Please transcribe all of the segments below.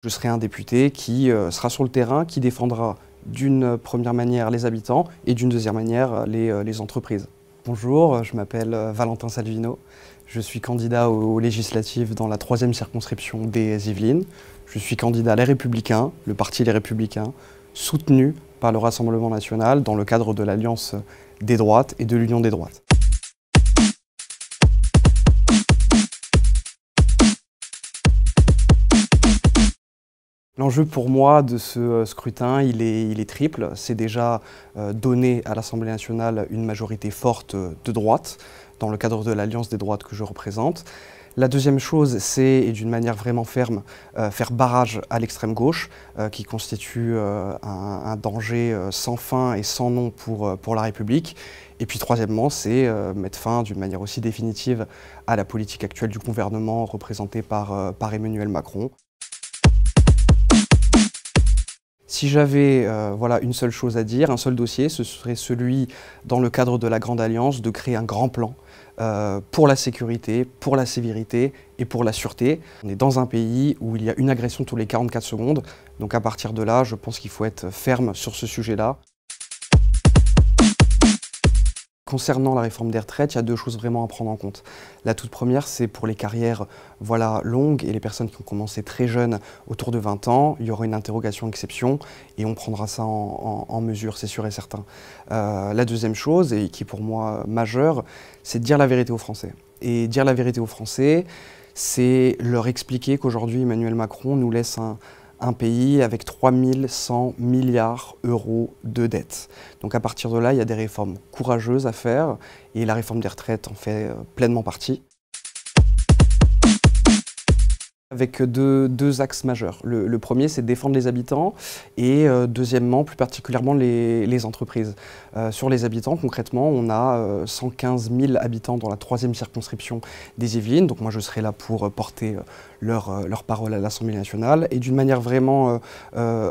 Je serai un député qui sera sur le terrain, qui défendra d'une première manière les habitants et d'une deuxième manière les entreprises. Bonjour, je m'appelle Valentin Salvino. Je suis candidat aux législatives dans la 3e circonscription des Yvelines. Je suis candidat Les Républicains, le parti Les Républicains, soutenu par le Rassemblement national dans le cadre de l'Alliance des droites et de l'Union des droites. L'enjeu pour moi de ce scrutin, il est triple. C'est déjà donner à l'Assemblée nationale une majorité forte de droite, dans le cadre de l'Alliance des droites que je représente. La deuxième chose, c'est, et d'une manière vraiment ferme, faire barrage à l'extrême gauche, qui constitue un danger sans fin et sans nom pour la République. Et puis troisièmement, c'est mettre fin d'une manière aussi définitive à la politique actuelle du gouvernement représentée par Emmanuel Macron. Si j'avais une seule chose à dire, un seul dossier, ce serait celui, dans le cadre de la Grande Alliance, de créer un grand plan pour la sécurité, pour la sévérité et pour la sûreté. On est dans un pays où il y a une agression tous les 44 secondes, donc à partir de là, je pense qu'il faut être ferme sur ce sujet-là. Concernant la réforme des retraites, il y a deux choses vraiment à prendre en compte. La toute première, c'est pour les carrières longues et les personnes qui ont commencé très jeunes, autour de 20 ans, il y aura une interrogation exception et on prendra ça en mesure, c'est sûr et certain. La deuxième chose, et qui est pour moi majeure, c'est de dire la vérité aux Français. Et dire la vérité aux Français, c'est leur expliquer qu'aujourd'hui Emmanuel Macron nous laisse un pays avec 3100 milliards d'euros de dettes. Donc à partir de là, il y a des réformes courageuses à faire et la réforme des retraites en fait pleinement partie. Avec deux axes majeurs. Le premier, c'est de défendre les habitants et deuxièmement, plus particulièrement les entreprises. Sur les habitants, concrètement, on a 115 000 habitants dans la 3e circonscription des Yvelines. Donc moi, je serai là pour porter leur parole à l'Assemblée nationale. Et d'une manière vraiment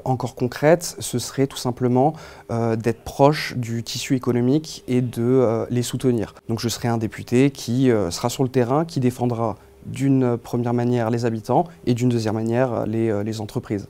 encore concrète, ce serait tout simplement d'être proche du tissu économique et de les soutenir. Donc je serai un député qui sera sur le terrain, qui défendra d'une première manière les habitants et d'une deuxième manière les entreprises.